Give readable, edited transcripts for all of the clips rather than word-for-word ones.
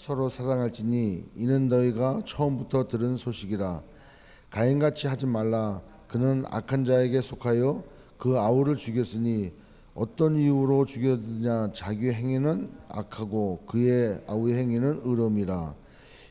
서로 사랑할지니 이는 너희가 처음부터 들은 소식이라. 가인같이 하지 말라. 그는 악한 자에게 속하여 그 아우를 죽였으니 어떤 이유로 죽였느냐. 자기 행위는 악하고 그의 아우의 행위는 의로움이라.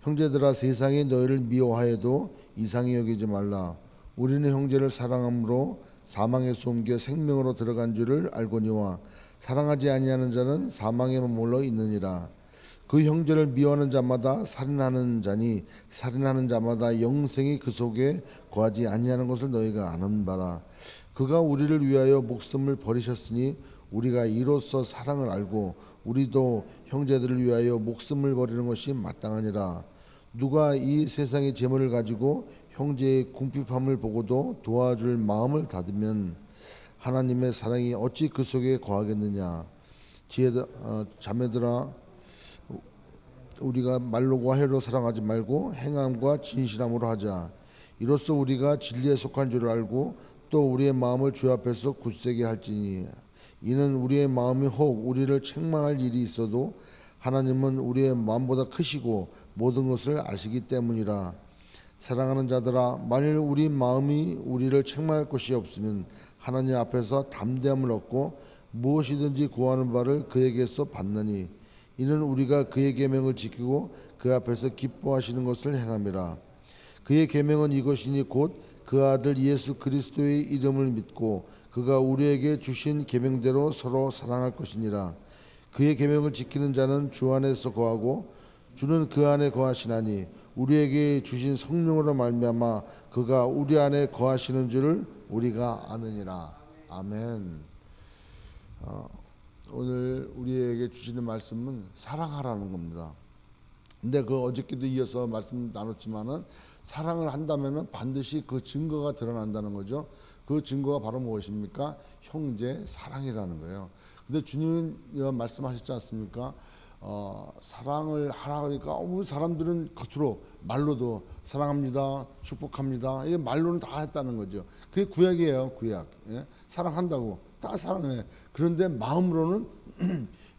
형제들아, 세상이 너희를 미워하여도 이상히 여기지 말라. 우리는 형제를 사랑함으로 사망에서 옮겨 생명으로 들어간 줄을 알거니와 사랑하지 아니하는 자는 사망에 머물러 있느니라. 그 형제를 미워하는 자마다 살인하는 자니 살인하는 자마다 영생이 그 속에 거하지 아니하는 것을 너희가 아는 바라. 그가 우리를 위하여 목숨을 버리셨으니 우리가 이로써 사랑을 알고 우리도 형제들을 위하여 목숨을 버리는 것이 마땅하니라. 누가 이 세상의 재물을 가지고 형제의 궁핍함을 보고도 도와줄 마음을 닫으면 하나님의 사랑이 어찌 그 속에 거하겠느냐. 자매들아, 우리가 말로와 해로 사랑하지 말고 행함과 진실함으로 하자. 이로써 우리가 진리에 속한 줄을 알고 또 우리의 마음을 주 앞에서 굳세게 할지니 이는 우리의 마음이 혹 우리를 책망할 일이 있어도 하나님은 우리의 마음보다 크시고 모든 것을 아시기 때문이라. 사랑하는 자들아, 만일 우리 마음이 우리를 책망할 것이 없으면 하나님 앞에서 담대함을 얻고 무엇이든지 구하는 바를 그에게서 받느니 이는 우리가 그의 계명을 지키고 그 앞에서 기뻐하시는 것을 행함이라. 그의 계명은 이것이니 곧 그 아들 예수 그리스도의 이름을 믿고 그가 우리에게 주신 계명대로 서로 사랑할 것이니라. 그의 계명을 지키는 자는 주 안에서 거하고 주는 그 안에 거하시나니 우리에게 주신 성령으로 말미암아 그가 우리 안에 거하시는 줄을 우리가 아느니라. 아멘. 오늘 우리에게 주시는 말씀은 사랑하라는 겁니다. 근데 그 어저께도 이어서 말씀 나눴지만은 사랑을 한다면은 반드시 그 증거가 드러난다는 거죠. 그 증거가 바로 무엇입니까? 형제 사랑이라는 거예요. 근데 주님은 말씀하셨지 않습니까? 사랑을 하라 그러니까 우리 사람들은 겉으로 말로도 사랑합니다, 축복합니다. 이게 말로는 다 했다는 거죠. 그게 구약이에요, 구약. 예? 사랑한다고 다 사랑해. 그런데 마음으로는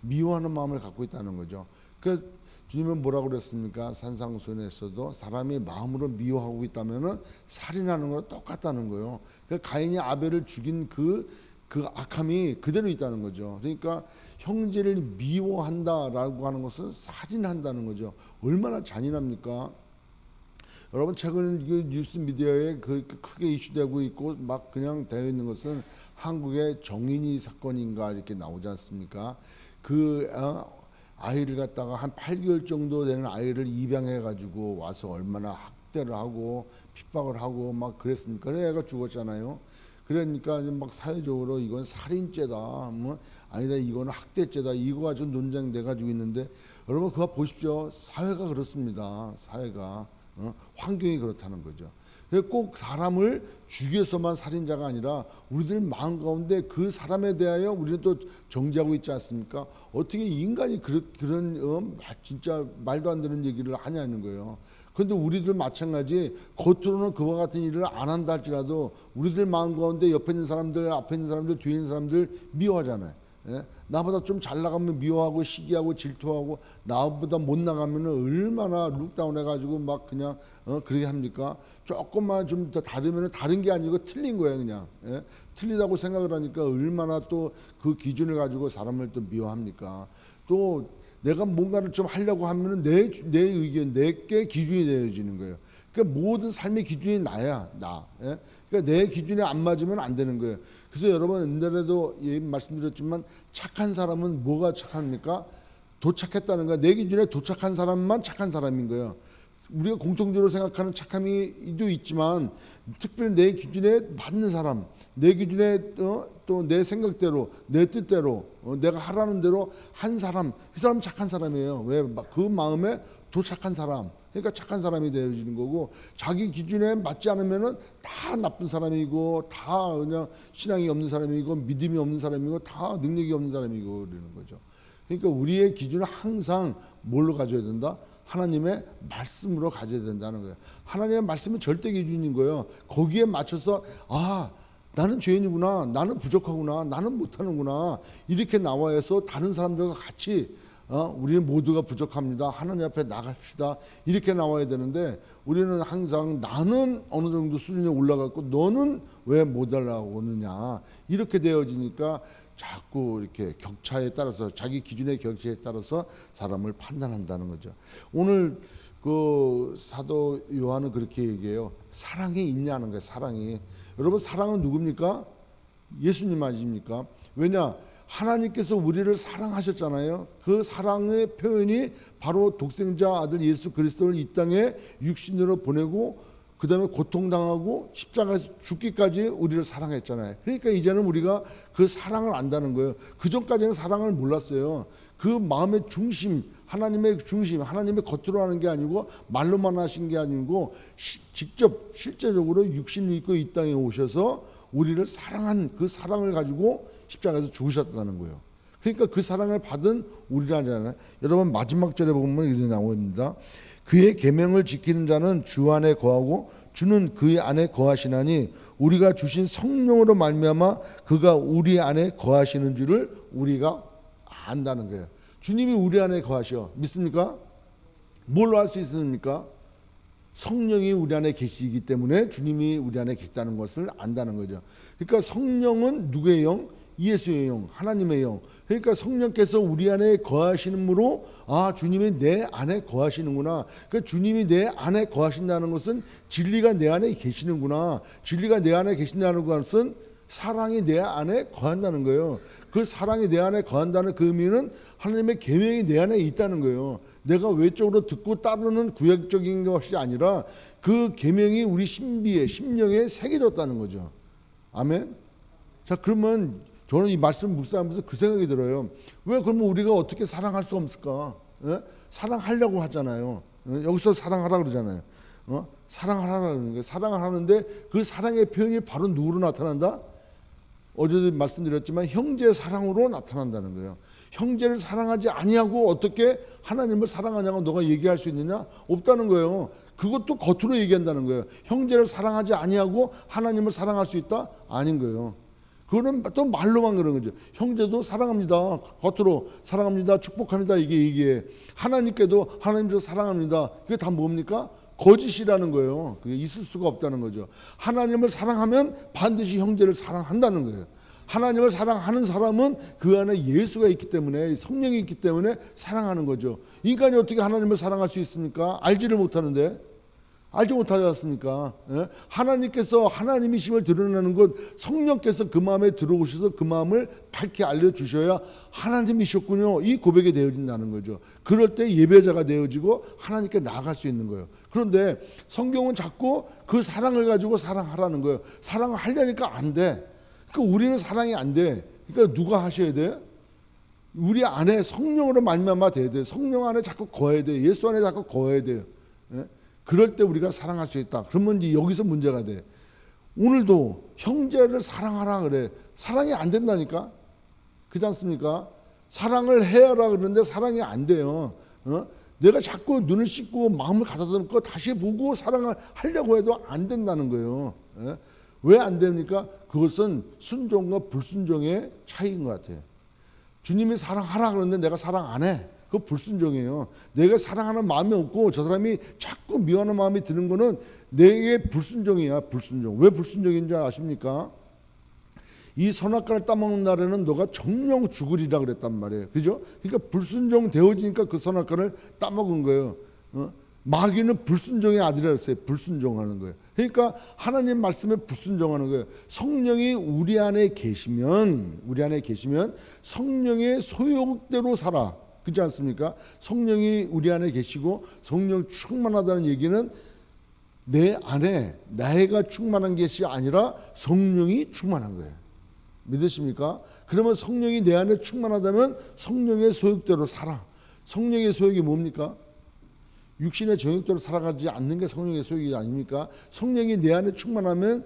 미워하는 마음을 갖고 있다는 거죠. 그 주님은 뭐라고 그랬습니까? 산상수훈에서도 사람이 마음으로 미워하고 있다면은 살인하는 거랑 똑같다는 거예요. 그 가인이 아벨을 죽인 그 악함이 그대로 있다는 거죠. 그러니까 형제를 미워한다라고 하는 것은 살인한다는 거죠. 얼마나 잔인합니까? 여러분, 최근 뉴스 미디어에 크게 이슈되고 있고 막 그냥 되어 있는 것은 한국의 정인이 사건인가 이렇게 나오지 않습니까? 아이를 갖다가 한 8개월 정도 되는 아이를 입양해 가지고 와서 얼마나 학대를 하고 핍박을 하고 막 그랬습니까? 그래 애가 죽었잖아요. 그러니까 막 사회적으로 이건 살인죄다, 뭐 아니다, 이거는 학대죄다, 이거 가지고 논쟁돼 가지고 있는데 여러분 그거 보십시오. 사회가 그렇습니다. 사회가 환경이 그렇다는 거죠. 꼭 사람을 죽여서만 살인자가 아니라 우리들 마음 가운데 그 사람에 대하여 우리는 또 정죄하고 있지 않습니까? 어떻게 인간이 그런 진짜 말도 안 되는 얘기를 하냐는 거예요. 그런데 우리들 마찬가지 겉으로는 그와 같은 일을 안 한다 할지라도 우리들 마음 가운데 옆에 있는 사람들, 앞에 있는 사람들, 뒤에 있는 사람들 미워하잖아요. 예? 나보다 좀 잘 나가면 미워하고 시기하고 질투하고 나보다 못 나가면 얼마나 룩다운 해가지고 막 그냥 그렇게 합니까? 조금만 좀 더 다르면 다른 게 아니고 틀린 거예요. 그냥 틀리다고 생각을 하니까 얼마나 또 그 기준을 가지고 사람을 또 미워합니까? 또 내가 뭔가를 좀 하려고 하면은 내 의견, 내게 기준이 되어지는 거예요. 그러니까 모든 삶의 기준이 나야, 나. 예? 그러니까 내 기준에 안 맞으면 안 되는 거예요. 그래서 여러분 옛날에도 말씀드렸지만 착한 사람은 뭐가 착합니까? 도착했다는 거야. 내 기준에 도착한 사람만 착한 사람인 거예요. 우리가 공통적으로 생각하는 착함이도 있지만 특별히 내 기준에 맞는 사람, 내 기준에 또 내 생각대로, 내 뜻대로, 내가 하라는 대로 한 사람, 그 사람 착한 사람이에요. 왜? 그 마음에 도착한 사람. 그러니까 착한 사람이 되어지는 거고, 자기 기준에 맞지 않으면은 다 나쁜 사람이고, 다 그냥 신앙이 없는 사람이고, 믿음이 없는 사람이고, 다 능력이 없는 사람이고 그러는 거죠. 그러니까 우리의 기준은 항상 뭘로 가져야 된다? 하나님의 말씀으로 가져야 된다는 거예요. 하나님의 말씀은 절대 기준인 거예요. 거기에 맞춰서 나는 죄인이구나, 나는 부족하구나, 나는 못하는구나 이렇게 나와서 다른 사람들과 같이 우리는 모두가 부족합니다. 하나님 앞에 나갑시다. 이렇게 나와야 되는데 우리는 항상 나는 어느 정도 수준에 올라갔고 너는 왜 못 올라오느냐 이렇게 되어지니까 자꾸 이렇게 격차에 따라서 자기 기준의 격차에 따라서 사람을 판단한다는 거죠. 오늘 그 사도 요한은 그렇게 얘기해요. 사랑이 있냐는 거예요. 사랑이. 여러분 사랑은 누굽니까? 예수님 아닙니까? 왜냐? 하나님께서 우리를 사랑하셨잖아요. 그 사랑의 표현이 바로 독생자 아들 예수 그리스도를 이 땅에 육신으로 보내고 그 다음에 고통당하고 십자가에서 죽기까지 우리를 사랑했잖아요. 그러니까 이제는 우리가 그 사랑을 안다는 거예요. 그 전까지는 사랑을 몰랐어요. 그 마음의 중심, 하나님의 중심, 하나님의 겉으로 하는 게 아니고 말로만 하신 게 아니고 직접 실제적으로 육신을 입고 이 땅에 오셔서 우리를 사랑한 그 사랑을 가지고 십자가에서 죽으셨다는 거예요. 그러니까 그 사랑을 받은 우리라잖아요. 여러분 마지막 절에 보면 이렇게 나옵니다. 그의 계명을 지키는 자는 주 안에 거하고 주는 그의 안에 거하시나니 우리가 주신 성령으로 말미암아 그가 우리 안에 거하시는 줄을 우리가 안다는 거예요. 주님이 우리 안에 거하셔. 믿습니까? 뭘로 할 수 있습니까? 성령이 우리 안에 계시기 때문에 주님이 우리 안에 계시다는 것을 안다는 거죠. 그러니까 성령은 누구의 영? 예수의 영, 하나님의 영. 그러니까 성령께서 우리 안에 거하시므로 주님이 내 안에 거하시는구나. 그러니까 주님이 내 안에 거하신다는 것은 진리가 내 안에 계시는구나. 진리가 내 안에 계신다는 것은 사랑이 내 안에 거한다는 거예요. 그 사랑이 내 안에 거한다는 그 의미는 하나님의 계명이 내 안에 있다는 거예요. 내가 외적으로 듣고 따르는 구약적인 것이 아니라 그 계명이 우리 신비에 심령에 새겨졌다는 거죠. 아멘. 자, 그러면 저는 이 말씀 묵상하면서 그 생각이 들어요. 왜 그러면 우리가 어떻게 사랑할 수 없을까? 사랑하려고 하잖아요. 여기서 사랑하라 그러잖아요. 사랑하라는 거예요. 사랑을 하는데 그 사랑의 표현이 바로 누구로 나타난다? 어제도 말씀드렸지만 형제 사랑으로 나타난다는 거예요. 형제를 사랑하지 아니하고 어떻게 하나님을 사랑하냐고 너가 얘기할 수 있느냐? 없다는 거예요. 그것도 겉으로 얘기한다는 거예요. 형제를 사랑하지 아니하고 하나님을 사랑할 수 있다? 아닌 거예요. 그거는 또 말로만 그런 거죠. 형제도 사랑합니다. 겉으로 사랑합니다. 축복합니다. 이게 얘기해. 하나님께도 하나님도 사랑합니다. 그게 다 뭡니까? 거짓이라는 거예요. 그게 있을 수가 없다는 거죠. 하나님을 사랑하면 반드시 형제를 사랑한다는 거예요. 하나님을 사랑하는 사람은 그 안에 예수가 있기 때문에 성령이 있기 때문에 사랑하는 거죠. 인간이 어떻게 하나님을 사랑할 수 있습니까? 알지를 못하는데. 알지 못하지 않습니까? 하나님께서 하나님이심을 드러내는 것 성령께서 그 마음에 들어오셔서 그 마음을 밝게 알려주셔야 하나님이셨군요. 이 고백이 되어진다는 거죠. 그럴 때 예배자가 되어지고 하나님께 나아갈 수 있는 거예요. 그런데 성경은 자꾸 그 사랑을 가지고 사랑하라는 거예요. 사랑을 하려니까 안 돼. 그러니까 우리는 사랑이 안 돼. 그러니까 누가 하셔야 돼? 우리 안에 성령으로 말미암아 돼야 돼. 성령 안에 자꾸 거해야 돼. 예수 안에 자꾸 거해야 돼요. 그럴 때 우리가 사랑할 수 있다. 그러면 이제 여기서 문제가 돼. 오늘도 형제를 사랑하라 그래. 사랑이 안 된다니까. 그렇지 않습니까? 사랑을 해야라 그러는데 사랑이 안 돼요. 내가 자꾸 눈을 씻고 마음을 가다듬고 다시 보고 사랑을 하려고 해도 안 된다는 거예요. 왜 안 됩니까? 그것은 순종과 불순종의 차이인 것 같아요. 주님이 사랑하라 그러는데 내가 사랑 안 해. 그거 불순종이에요. 내가 사랑하는 마음이 없고 저 사람이 자꾸 미워하는 마음이 드는 거는 내게 불순종이야. 불순종. 왜 불순종인지 아십니까? 이 선악과를 따먹는 날에는 너가 정령 죽으리라 그랬단 말이에요. 그죠? 그러니까 불순종 되어지니까 그 선악과를 따먹은 거예요. 마귀는 불순종의 아들이라 했어요. 불순종하는 거예요. 그러니까 하나님 말씀에 불순종하는 거예요. 성령이 우리 안에 계시면 성령의 소욕대로 살아. 그렇지 않습니까? 성령이 우리 안에 계시고 성령 충만하다는 얘기는 내 안에 나이가 충만한 것이 아니라 성령이 충만한 거예요. 믿으십니까? 그러면 성령이 내 안에 충만하다면 성령의 소욕대로 살아. 성령의 소욕이 뭡니까? 육신의 정욕대로 살아가지 않는 게 성령의 소욕이 아닙니까? 성령이 내 안에 충만하면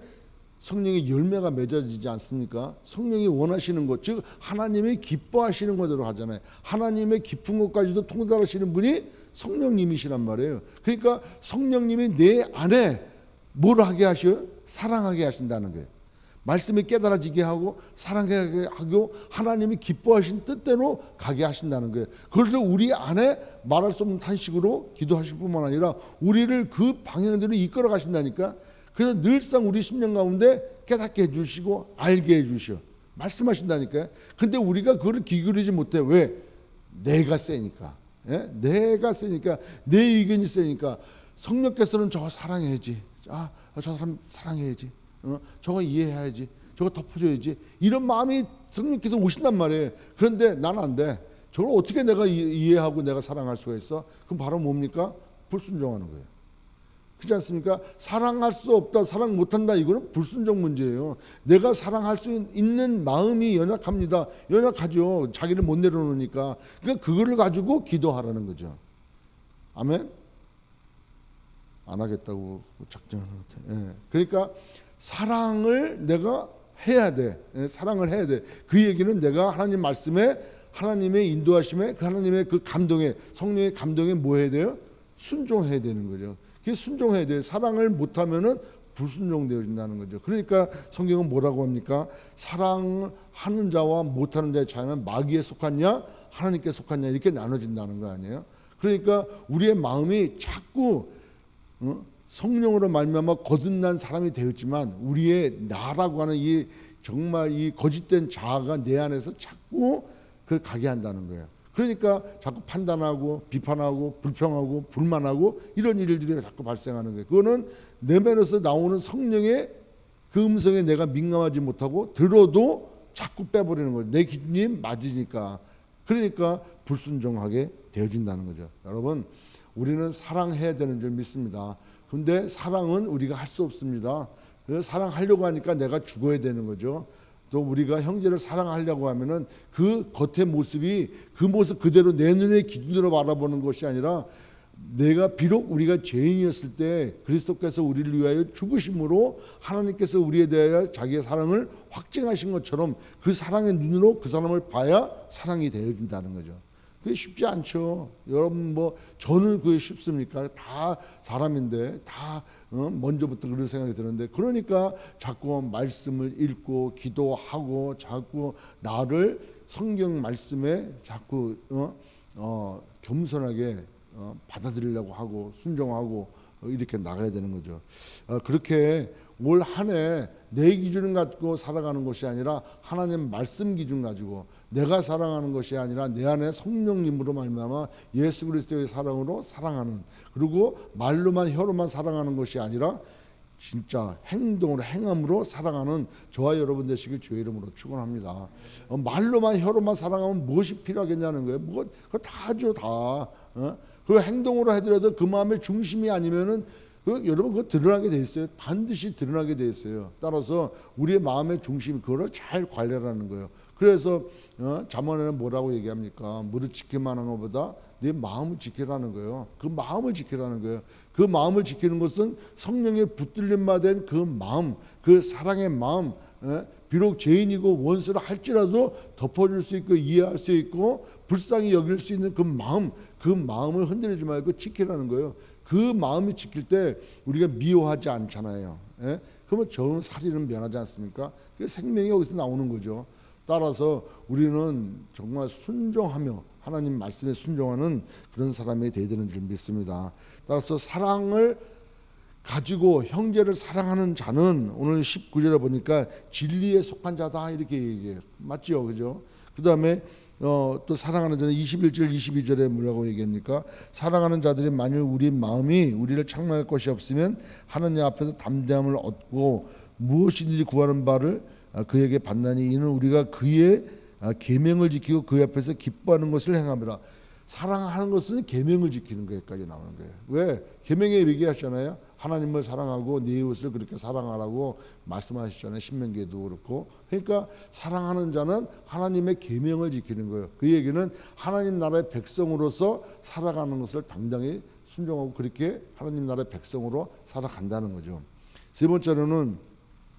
성령의 열매가 맺어지지 않습니까? 성령이 원하시는 것, 즉 하나님이 기뻐하시는 것대로 하잖아요. 하나님의 깊은 것까지도 통달하시는 분이 성령님이시란 말이에요. 그러니까 성령님이 내 안에 뭘 하게 하셔요? 사랑하게 하신다는 거예요. 말씀이 깨달아지게 하고 사랑하게 하고 하나님이 기뻐하신 뜻대로 가게 하신다는 거예요. 그래서 우리 안에 말할 수 없는 탄식으로 기도하실 뿐만 아니라 우리를 그 방향대로 이끌어 가신다니까. 그래서 늘상 우리 심령 가운데 깨닫게 해주시고 알게 해주셔 말씀하신다니까요. 근데 우리가 그걸 기울이지 못해. 왜? 내가 세니까. 예? 내가 세니까, 내 의견이 세니까. 성령께서는 저거 사랑해야지, 저 사람 사랑해야지, 저거 이해해야지, 저거 덮어줘야지, 이런 마음이 성령께서 오신단 말이에요. 그런데 난 안 돼. 저걸 어떻게 내가 이해하고 내가 사랑할 수가 있어? 그럼 바로 뭡니까? 불순종하는 거예요. 그렇지 않습니까? 사랑할 수 없다, 사랑 못한다, 이거는 불순종 문제예요. 내가 사랑할 수 있는 마음이 연약합니다. 연약하죠. 자기를 못 내려놓으니까. 그러니까 그거를 가지고 기도하라는 거죠. 아멘? 안 하겠다고 작정하는 것 같아요. 예. 그러니까 사랑을 내가 해야 돼. 예. 사랑을 해야 돼. 그 얘기는 내가 하나님 말씀에, 하나님의 인도하심에, 그 하나님의 그 감동에, 성령의 감동에 뭐 해야 돼요? 순종해야 되는 거죠. 그게 순종해야 돼요. 사랑을 못하면은 불순종되어진다는 거죠. 그러니까 성경은 뭐라고 합니까? 사랑하는 자와 못하는 자의 차이는 마귀에 속하냐 하나님께 속하냐 이렇게 나눠진다는 거 아니에요? 그러니까 우리의 마음이 자꾸 성령으로 말미암아 거듭난 사람이 되었지만 우리의 나라고 하는 이 정말 이 거짓된 자아가 내 안에서 자꾸 그걸 가게 한다는 거예요. 그러니까 자꾸 판단하고 비판하고 불평하고 불만하고 이런 일들이 자꾸 발생하는 거예요. 그거는 내면에서 나오는 성령의 그 음성에 내가 민감하지 못하고 들어도 자꾸 빼버리는 거예요. 내 기준이 맞으니까. 그러니까 불순종하게 되어진다는 거죠. 여러분, 우리는 사랑해야 되는 줄 믿습니다. 근데 사랑은 우리가 할 수 없습니다. 그래서 사랑하려고 하니까 내가 죽어야 되는 거죠. 또 우리가 형제를 사랑하려고 하면은 그 겉의 모습이 그 모습 그대로 내 눈의 기준으로 바라보는 것이 아니라 내가 비록 우리가 죄인이었을 때 그리스도께서 우리를 위하여 죽으심으로 하나님께서 우리에 대하여 자기의 사랑을 확증하신 것처럼 그 사랑의 눈으로 그 사람을 봐야 사랑이 되어진다는 거죠. 그게 쉽지 않죠. 여러분 뭐 저는 그게 쉽습니까? 다 사람인데 다 먼저부터 그런 생각이 드는데 그러니까 자꾸 말씀을 읽고 기도하고 자꾸 나를 성경 말씀에 자꾸 겸손하게 받아들이려고 하고 순종하고 이렇게 나가야 되는 거죠. 그렇게 올 한 해 내 기준을 가지고 살아가는 것이 아니라 하나님 말씀 기준 가지고 내가 사랑하는 것이 아니라 내 안에 성령님으로 말미암아 예수 그리스도의 사랑으로 사랑하는, 그리고 말로만 혀로만 사랑하는 것이 아니라 진짜 행동으로 행함으로 사랑하는 저와 여러분 되시길 주의 이름으로 축원합니다. 말로만 혀로만 사랑하면 무엇이 필요하겠냐는 거예요. 뭐 그거 다 하죠, 다. 그 행동으로 해더라도 그 마음의 중심이 아니면은 여러분 그거 드러나게 돼 있어요. 반드시 드러나게 돼 있어요. 따라서 우리의 마음의 중심 그거를 잘 관리하라는 거예요. 그래서 잠언에는 뭐라고 얘기합니까? 무릇 지킬만 한 것보다 내 마음을 지키라는 거예요. 그 마음을 지키라는 거예요. 그 마음을 지키는 것은 성령의 붙들림 받은 그 마음, 그 사랑의 마음, 비록 죄인이고 원수를 할지라도 덮어줄 수 있고 이해할 수 있고 불쌍히 여길 수 있는 그 마음, 그 마음을 흔들리지 말고 지키라는 거예요. 그 마음이 지킬 때 우리가 미워하지 않잖아요. 그러면 저는 살인은 면하지 않습니까? 그 생명이 여기서 나오는 거죠. 따라서 우리는 정말 순종하며 하나님 말씀에 순종하는 그런 사람이 되어야 되는 줄 믿습니다. 따라서 사랑을 가지고 형제를 사랑하는 자는 오늘 19절에 보니까 진리에 속한 자다 이렇게 얘기해요. 맞죠? 그죠? 그 다음에 또 사랑하는 자는 21절 22절에 뭐라고 얘기합니까? 사랑하는 자들이 만일 우리 마음이 우리를 책망할 것이 없으면 하느님 앞에서 담대함을 얻고 무엇이든지 구하는 바를 그에게 받나니 이는 우리가 그의 계명을 지키고 그 앞에서 기뻐하는 것을 행함이라. 사랑하는 것은 계명을 지키는 것까지 나오는 거예요. 왜? 계명에 얘기하잖아요. 하나님을 사랑하고 네 이웃을 그렇게 사랑하라고 말씀하시잖아요. 신명기에도 그렇고. 그러니까 사랑하는 자는 하나님의 계명을 지키는 거예요. 그 얘기는 하나님 나라의 백성으로서 살아가는 것을 당당히 순종하고 그렇게 하나님 나라의 백성으로 살아간다는 거죠. 세 번째로는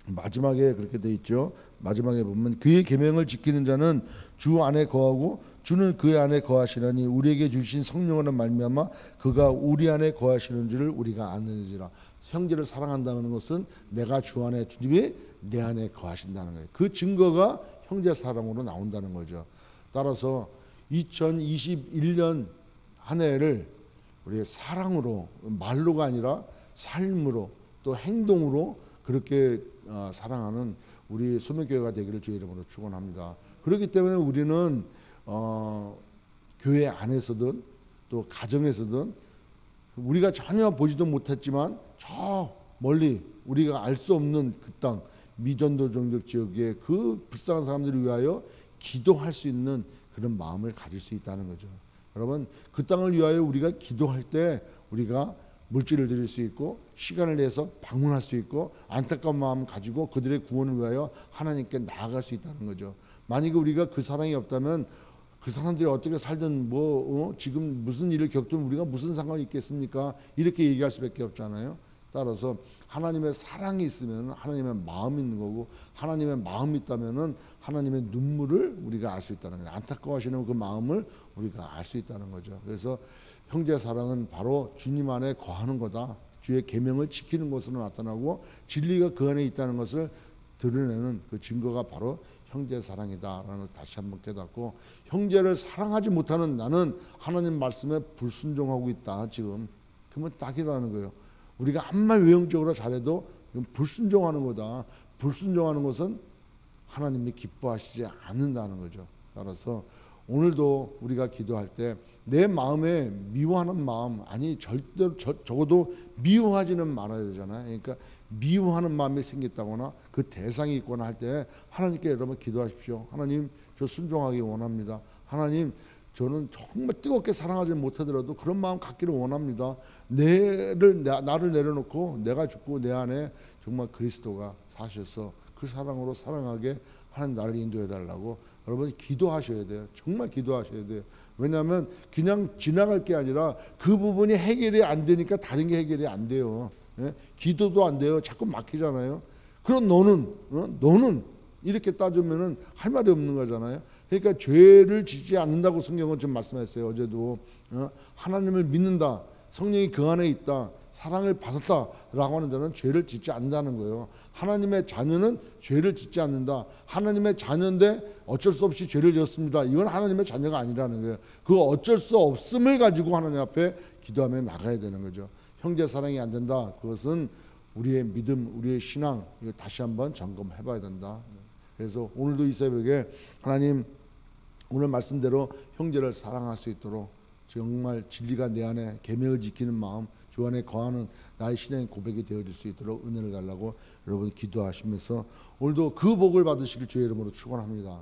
마지막에 그렇게 돼 있죠. 마지막에 보면 그의 계명을 지키는 자는 주 안에 거하고 주는 그 안에 거하시려니 우리에게 주신 성령으로 말미암아 그가 우리 안에 거하시는 줄을 우리가 아느니라. 형제를 사랑한다는 것은 내가 주 안에 주님이 내 안에 거하신다는 거예요. 그 증거가 형제 사랑으로 나온다는 거죠. 따라서 2021년 한 해를 우리의 사랑으로, 말로가 아니라 삶으로 또 행동으로 그렇게 사랑하는 우리 소명교회가 되기를 주의 이름으로 축원합니다. 그렇기 때문에 우리는 교회 안에서든 또 가정에서든 우리가 전혀 보지도 못했지만 저 멀리 우리가 알 수 없는 그 땅 미전도 정적 지역에 그 불쌍한 사람들을 위하여 기도할 수 있는 그런 마음을 가질 수 있다는 거죠. 여러분, 그 땅을 위하여 우리가 기도할 때 우리가 물질을 드릴 수 있고 시간을 내서 방문할 수 있고 안타까운 마음 가지고 그들의 구원을 위하여 하나님께 나아갈 수 있다는 거죠. 만약에 우리가 그 사랑이 없다면 그 사람들이 어떻게 살든 지금 무슨 일을 겪든 우리가 무슨 상관이 있겠습니까? 이렇게 얘기할 수밖에 없잖아요. 따라서 하나님의 사랑이 있으면 하나님의 마음이 있는 거고 하나님의 마음이 있다면은 하나님의 눈물을 우리가 알 수 있다는 거예요. 안타까워하시는 그 마음을 우리가 알 수 있다는 거죠. 그래서 형제 사랑은 바로 주님 안에 거하는 거다. 주의 계명을 지키는 것으로 나타나고 진리가 그 안에 있다는 것을 드러내는 그 증거가 바로 형제 사랑이다라는 것을 다시 한번 깨닫고, 형제를 사랑하지 못하는 나는 하나님 말씀에 불순종하고 있다 지금. 그러면 딱이라는 거예요. 우리가 암만 외형적으로 잘해도 불순종하는 거다. 불순종하는 것은 하나님이 기뻐하시지 않는다는 거죠. 따라서 오늘도 우리가 기도할 때 내 마음에 미워하는 마음, 아니 절대로 적어도 미워하지는 말아야 되잖아요. 그러니까 미워하는 마음이 생겼다거나 그 대상이 있거나 할 때 하나님께 여러분 기도하십시오. 하나님, 저 순종하기 원합니다. 하나님, 저는 정말 뜨겁게 사랑하지 못하더라도 그런 마음 갖기를 원합니다. 나를 내려놓고 내가 죽고 내 안에 정말 그리스도가 사셔서 그 사랑으로 사랑하게 하나님 나를 인도해 달라고 여러분이 기도하셔야 돼요. 정말 기도하셔야 돼요. 왜냐하면 그냥 지나갈 게 아니라 그 부분이 해결이 안 되니까 다른 게 해결이 안 돼요. 예? 기도도 안 돼요. 자꾸 막히잖아요. 그럼 너는 이렇게 따지면은 할 말이 없는 거잖아요. 그러니까 죄를 짓지 않는다고 성경은 좀 말씀했어요. 어제도 하나님을 믿는다, 성령이 그 안에 있다, 사랑을 받았다라고 하는 자는 죄를 짓지 않는다는 거예요. 하나님의 자녀는 죄를 짓지 않는다. 하나님의 자녀인데 어쩔 수 없이 죄를 지었습니다. 이건 하나님의 자녀가 아니라는 거예요. 그 어쩔 수 없음을 가지고 하나님 앞에 기도하며 나가야 되는 거죠. 형제 사랑이 안 된다. 그것은 우리의 믿음, 우리의 신앙, 이거 다시 한번 점검해 봐야 된다. 그래서 오늘도 이 새벽에 하나님, 오늘 말씀대로 형제를 사랑할 수 있도록 정말 진리가 내 안에 계명을 지키는 마음, 주 안에 거하는 나의 신앙의 고백이 되어질 수 있도록 은혜를 달라고 여러분 기도하시면서 오늘도 그 복을 받으시길 주의 이름으로 축원합니다.